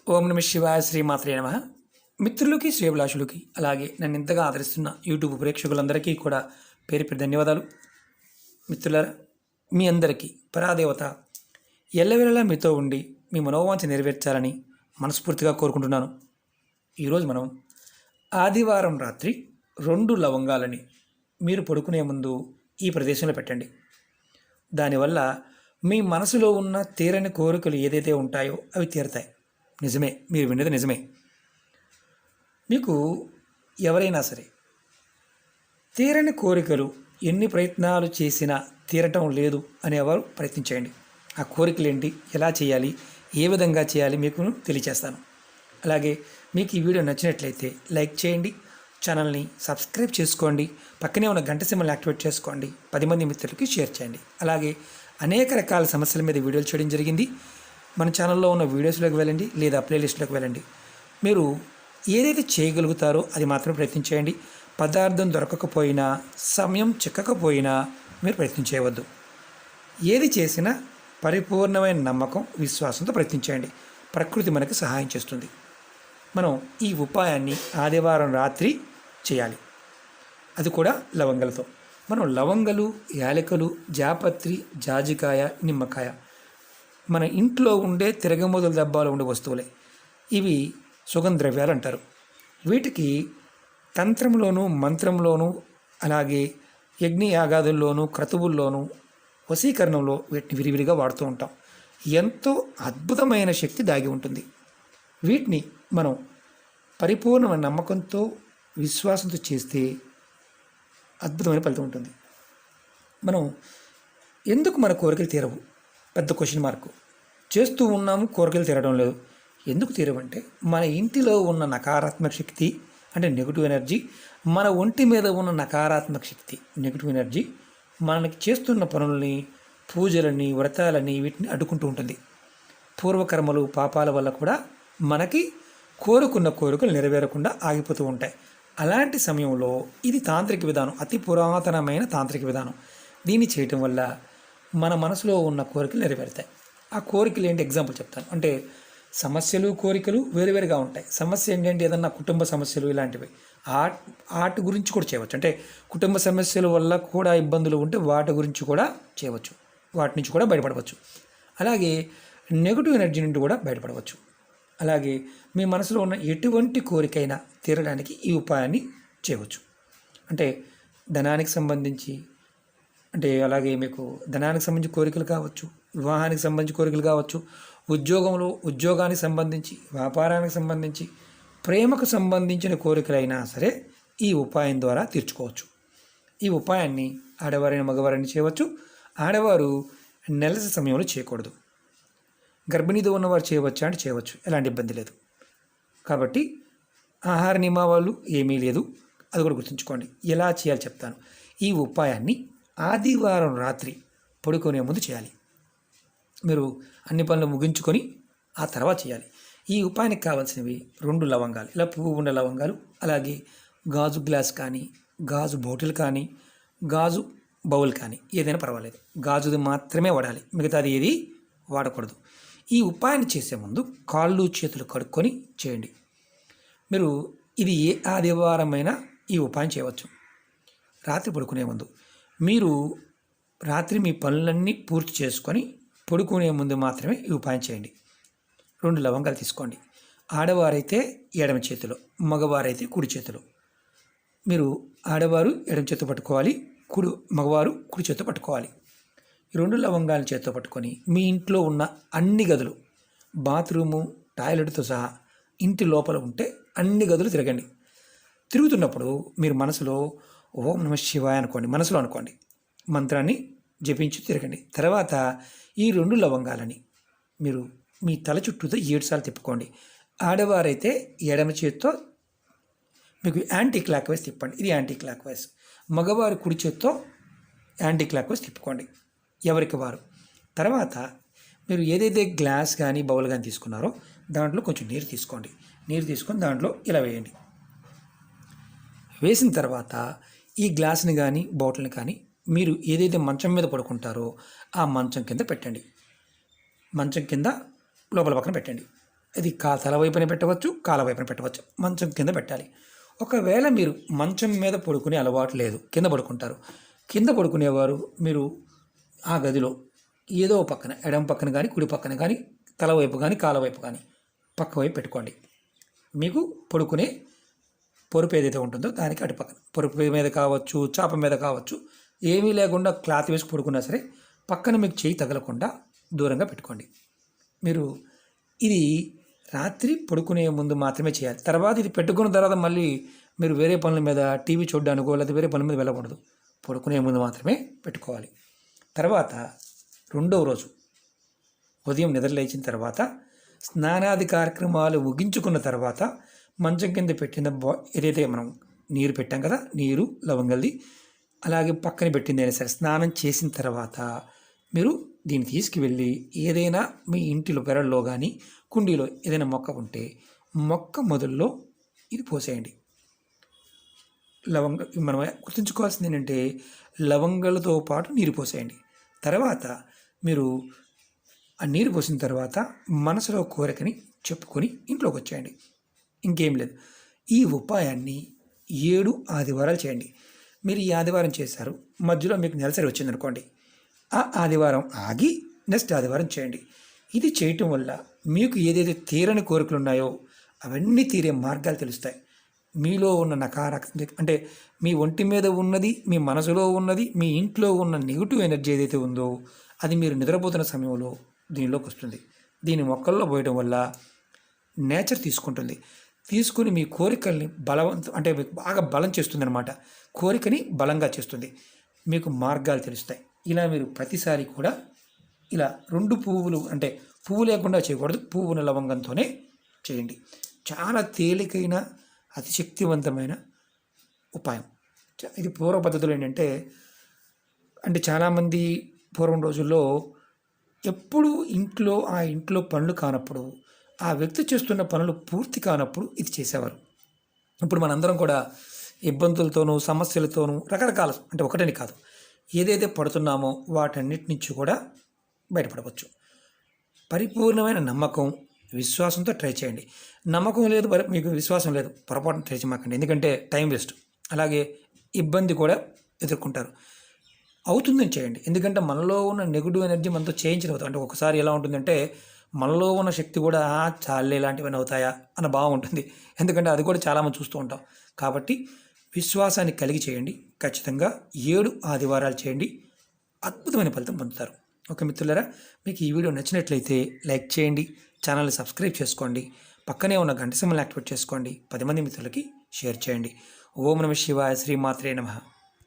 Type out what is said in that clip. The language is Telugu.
ఓం నమ శివాయ శ్రీమాత్రే నమ. మిత్రులకి శ్రేభిలాషులకి అలాగే నన్ను ఇంతగా ఆదరిస్తున్న యూట్యూబ్ ప్రేక్షకులందరికీ కూడా పేరు పేరు ధన్యవాదాలు. మిత్రులారా, మీ అందరికీ పరాదేవత ఎల్లవేళలా మీతో ఉండి మీ మనోవాంఛ నెరవేర్చాలని మనస్ఫూర్తిగా కోరుకుంటున్నాను. ఈరోజు మనం ఆదివారం రాత్రి 2 లవంగాలని మీరు పడుకునే ముందు ఈ ప్రదేశంలో పెట్టండి. దానివల్ల మీ మనసులో ఉన్న తీరని కోరికలు ఏదైతే ఉంటాయో అవి తీరతాయి. నిజమే, మీరు విన్నది నిజమే. మీకు ఎవరైనా సరే తీరని కోరికలు ఎన్ని ప్రయత్నాలు చేసినా తీరటం లేదు అనేవారు ప్రయత్నించేయండి. ఆ కోరికలు ఏంటి, ఎలా చేయాలి, ఏ విధంగా చేయాలి మీకు తెలియచేస్తాను. అలాగే మీకు ఈ వీడియో నచ్చినట్లయితే లైక్ చేయండి, ఛానల్ని సబ్స్క్రైబ్ చేసుకోండి, పక్కనే ఉన్న గంట సింబల్ని యాక్టివేట్ చేసుకోండి, 10 మంది మిత్రులకి షేర్ చేయండి. అలాగే అనేక రకాల సమస్యల మీద వీడియోలు చేయడం జరిగింది. మన ఛానల్లో ఉన్న వీడియోస్లోకి వెళ్ళండి లేదా ప్లేలిస్ట్లోకి వెళ్ళండి. మీరు ఏదైతే చేయగలుగుతారో అది మాత్రం ప్రయత్నించేయండి. పదార్థం దొరకకపోయినా, సమయం చిక్కకపోయినా మీరు ప్రయత్నం చేయవద్దు. ఏది చేసినా పరిపూర్ణమైన నమ్మకం, విశ్వాసంతో ప్రయత్నించేయండి. ప్రకృతి మనకు సహాయం చేస్తుంది. మనం ఈ ఉపాయాన్ని ఆదివారం రాత్రి చేయాలి, అది కూడా లవంగలతో. మనం లవంగలు, యాలకులు, జాపత్రి, జాజికాయ, నిమ్మకాయ మన ఇంట్లో ఉండే తిరగమోదుల డబ్బాలో ఉండే వస్తువులే. ఇవి సుగంధ ద్రవ్యాలు అంటారు. వీటికి తంత్రంలోనూ, మంత్రంలోనూ, అలాగే యజ్ఞయాగాదుల్లోనూ, క్రతువుల్లోనూ, వశీకరణంలో వీటిని విరివిరిగా వాడుతూ ఉంటాం. ఎంతో అద్భుతమైన శక్తి దాగి ఉంటుంది. వీటిని మనం పరిపూర్ణమైన నమ్మకంతో, విశ్వాసంతో చేస్తే అద్భుతమైన ఫలితం ఉంటుంది. మనం ఎందుకు మన కోరికలు తీరవు? పెద్ద క్వశ్చన్ మార్క్. చేస్తూ ఉన్నాము, కోరికలు తీరడం లేదు. ఎందుకు తీరవంటే మన ఇంటిలో ఉన్న నకారాత్మక శక్తి, అంటే నెగిటివ్ ఎనర్జీ, మన ఒంటి మీద ఉన్న నకారాత్మక శక్తి, నెగిటివ్ ఎనర్జీ మనకి చేస్తున్న పనులని, పూజలని, వ్రతాలని వీటిని అడ్డుకుంటూ ఉంటుంది. పూర్వకర్మలు, పాపాల వల్ల కూడా మనకి కోరుకున్న కోరికలు నెరవేరకుండా ఆగిపోతూ ఉంటాయి. అలాంటి సమయంలో ఇది తాంత్రిక విధానం, అతి పురాతనమైన తాంత్రిక విధానం. దీన్ని చేయటం వల్ల మన మనసులో ఉన్న కోరికలు నెరవేరుతాయి. ఆ కోరికలు ఏంటి, ఎగ్జాంపుల్ చెప్తాను. అంటే సమస్యలు, కోరికలు వేరువేరుగా ఉంటాయి. సమస్య ఏంటంటే ఏదన్నా కుటుంబ సమస్యలు ఇలాంటివి, వాటి గురించి కూడా చేయవచ్చు. అంటే కుటుంబ సమస్యల వల్ల కూడా ఇబ్బందులు ఉంటే వాటి గురించి కూడా చేయవచ్చు, వాటి నుంచి కూడా బయటపడవచ్చు. అలాగే నెగిటివ్ ఎనర్జీ నుండి కూడా బయటపడవచ్చు. అలాగే మీ మనసులో ఉన్న ఎటువంటి కోరికైనా తీరడానికి ఈ ఉపాయాన్ని చేయవచ్చు. అంటే ధనానికి సంబంధించి, అంటే అలాగే మీకు ధనానికి సంబంధించి కోరికలు కావచ్చు, వివాహానికి సంబంధించి కోరికలు కావచ్చు, ఉద్యోగానికి సంబంధించి, వ్యాపారానికి సంబంధించి, ప్రేమకు సంబంధించిన కోరికలైనా సరే ఈ ఉపాయం ద్వారా తీర్చుకోవచ్చు. ఈ ఉపాయాన్ని ఆడవారైన మగవారైనా చేయవచ్చు. ఆడవారు నెలసరి సమయంలో చేయకూడదు. గర్భిణీతో ఉన్నవారు చేయవచ్చా అంటే చేయవచ్చు, ఎలాంటి ఇబ్బంది లేదు. కాబట్టి ఆహార నియమాలు ఏమీ లేదు, అది కూడా గుర్తుంచుకోండి. ఎలా చేయాలి చెప్తాను. ఈ ఉపాయాన్ని ఆదివారం రాత్రి పడుకునే ముందు చేయాలి. మీరు అన్ని పనులు ముగించుకొని ఆ తర్వాత చేయాలి. ఈ ఉపాయానికి కావాల్సినవి 2 లవంగాలు, ఇలా పువ్వు ఉన్న లవంగాలు, అలాగే గాజు గ్లాస్ కానీ, గాజు బాటిల్ కానీ, గాజు బౌల్ కానీ ఏదైనా పర్వాలేదు. గాజుది మాత్రమే వాడాలి, మిగతాది ఏది వాడకూడదు. ఈ ఉపాయాన్ని చేసే ముందు కాళ్ళు చేతులు కడుక్కొని చేయండి. మీరు ఇది ఏ ఆదివారమైనా ఈ ఉపాయం చేయవచ్చు. రాత్రి పడుకునే ముందు మీరు రాత్రి మీ పనులన్నీ పూర్తి చేసుకొని పడుకునే ముందు మాత్రమే ఈ ఉపాయం చేయండి. 2 లవంగాలు తీసుకోండి. ఆడవారైతే ఎడమ చేతిలో, మగవారైతే కుడి చేతిలో. మీరు ఆడవారు ఎడమ చేతితో పట్టుకోవాలి, మగవారు కుడి చేతితో పట్టుకోవాలి. ఈ 2 లవంగాలను చేతితో పట్టుకొని మీ ఇంట్లో ఉన్న అన్ని గదులు, బాత్రూము, టాయిలెట్తో సహా ఇంటి లోపల ఉంటే అన్ని గదులు తిరగండి. తిరుగుతున్నప్పుడు మీరు మనసులో ఓం నమ శివాయ అనుకోండి, మనసులో అనుకోండి, మంత్రాన్ని జపించి తిరగండి. తర్వాత ఈ 2 లవంగాలని మీరు మీ తల చుట్టూతో 7 సార్లు తిప్పుకోండి. ఆడవారైతే ఎడమ చేతితో మీకు యాంటీ క్లాక్ వైజ్ తిప్పండి, ఇది యాంటీ క్లాక్ వైజ్. మగవారు కుడి చేతితో యాంటీ క్లాక్ వైజ్ తిప్పుకోండి, ఎవరికి వారు. తర్వాత మీరు ఏదైతే గ్లాస్ కానీ బౌల్ కానీ తీసుకున్నారో దాంట్లో కొంచెం నీరు తీసుకోండి. నీరు తీసుకొని దాంట్లో ఇలా వేయండి. వేసిన తర్వాత ఈ గ్లాస్ని కానీ బాటిల్ని కానీ మీరు ఏదైతే మంచం మీద పడుకుంటారో ఆ మంచం కింద పెట్టండి. మంచం కింద లోపల పక్కన పెట్టండి. ఇది తల వైపున పెట్టవచ్చు, కాల వైపున పెట్టవచ్చు. మంచం కింద పెట్టాలి. ఒకవేళ మీరు మంచం మీద పడుకునే అలవాటు లేదు, కింద పడుకుంటారు. కింద పడుకునేవారు మీరు ఆ గదిలో ఏదో పక్కన, ఎడమ పక్కన కానీ కుడి పక్కన కానీ, తల వైపు కానీ కాల వైపు కానీ పక్క వైపు పెట్టుకోండి. మీకు పడుకునే పొరుపు ఏదైతే ఉంటుందో దానికి అటు పక్కన, పొరుపు మీద కావచ్చు, చాప మీద కావచ్చు, ఏమీ లేకుండా క్లాత్ వేసి పడుకున్నా సరే పక్కన మీకు చేయి తగలకుండా దూరంగా పెట్టుకోండి. మీరు ఇది రాత్రి పడుకునే ముందు మాత్రమే చేయాలి. తర్వాత ఇది పెట్టుకున్న తర్వాత మళ్ళీ మీరు వేరే పనుల మీద, టీవీ చూడడానికో లేదా వేరే పనుల మీద వెళ్ళకూడదు. పడుకునే ముందు మాత్రమే పెట్టుకోవాలి. తర్వాత రెండవ రోజు ఉదయం నిద్ర లేచిన తర్వాత స్నానాది కార్యక్రమాలు ముగించుకున్న తర్వాత మంచం కింద పెట్టిన ఏదైతే మనం నీరు పెట్టాం కదా, నీరు లవంగల్ది, అలాగే పక్కన పెట్టింది అయినా సరే స్నానం చేసిన తర్వాత మీరు దీన్ని తీసుకువెళ్ళి ఏదైనా మీ ఇంటిలో పెరల్లో కానీ కుండీలో ఏదైనా మొక్క ఉంటే మొక్క మొదల్లో ఇది పోసేయండి. మనం గుర్తుంచుకోవాల్సింది ఏంటంటే లవంగాలతో పాటు నీరు పోసేయండి. తర్వాత మీరు ఆ నీరు పోసిన తర్వాత మనసులో కోరికని చెప్పుకొని ఇంట్లోకి వచ్చేయండి. ఇంకేం లేదు. ఈ ఉపాయాన్ని 7 ఆదివారాలు చేయండి. మీరు ఈ ఆదివారం చేశారు, మధ్యలో మీకు నెలసరి వచ్చిందనుకోండి, ఆ ఆదివారం ఆగి నెక్స్ట్ ఆదివారం చేయండి. ఇది చేయటం వల్ల మీకు ఏదైతే తీరని కోరికలు ఉన్నాయో అవన్నీ తీరే మార్గాలు తెలుస్తాయి. మీలో ఉన్న నకారాత్మక అంటే మీ ఒంటి మీద ఉన్నది, మీ మనసులో ఉన్నది, మీ ఇంట్లో ఉన్న నెగిటివ్ ఎనర్జీ ఏదైతే ఉందో అది మీరు నిద్రపోతున్న సమయంలో దీనిలోకి వస్తుంది. దీని మొక్కల్లో పోయడం వల్ల నేచర్ తీసుకుంటుంది. తీసుకుని మీ కోరికల్ని అంటే మీకు బాగా బలం చేస్తుంది అనమాట. కోరికని బలంగా చేస్తుంది. మీకు మార్గాలు తెలుస్తాయి. ఇలా మీరు ప్రతిసారి కూడా ఇలా 2 పువ్వులు, అంటే పువ్వు లేకుండా చేయకూడదు, పువ్వున లవంగంతోనే చేయండి. చాలా తేలికైన అతి శక్తివంతమైన ఉపాయం. ఇది పూర్వ పద్ధతులు ఏంటంటే, చాలామంది పూర్వం రోజుల్లో ఎప్పుడు ఆ ఇంట్లో పనులు కానప్పుడు, ఆ వ్యక్తి చేస్తున్న పనులు పూర్తి కానప్పుడు ఇది చేసేవారు. ఇప్పుడు మనందరం కూడా ఇబ్బందులతోనూ సమస్యలతోనూ రకరకాల, ఒకటని కాదు, ఏదైతే పడుతున్నామో వాటన్నిటి నుంచి కూడా బయటపడవచ్చు. పరిపూర్ణమైన నమ్మకం, విశ్వాసంతో ట్రై చేయండి. నమ్మకం లేదు, మీకు విశ్వాసం లేదు, పొరపాటున ట్రై చేయమాకండి. ఎందుకంటే టైం వేస్ట్, అలాగే ఇబ్బంది కూడా ఎదుర్కొంటారు. అవుతుందని చేయండి. ఎందుకంటే మనలో ఉన్న నెగిటివ్ ఎనర్జీ మనతో చేయించలేదు. ఒకసారి ఎలా ఉంటుందంటే మనలో ఉన్న శక్తి కూడా చాలే ఇలాంటివన్నీ అవుతాయా అన్న భావం ఉంటుంది. ఎందుకంటే అది కూడా చాలామంది చూస్తూ ఉంటాం. కాబట్టి విశ్వాసాన్ని కలిగి చేయండి. ఖచ్చితంగా 7 ఆదివారాలు చేయండి. అద్భుతమైన ఫలితం పొందుతారు. ఓకే మిత్రులారా, మీకు ఈ వీడియో నచ్చినట్లయితే లైక్ చేయండి, ఛానల్ని సబ్స్క్రైబ్ చేసుకోండి, పక్కనే ఉన్న గంట సింబల్ని యాక్టివేట్ చేసుకోండి, 10 మంది మిత్రులకి షేర్ చేయండి. ఓం నమః శివాయ, శ్రీమాత్రే నమః.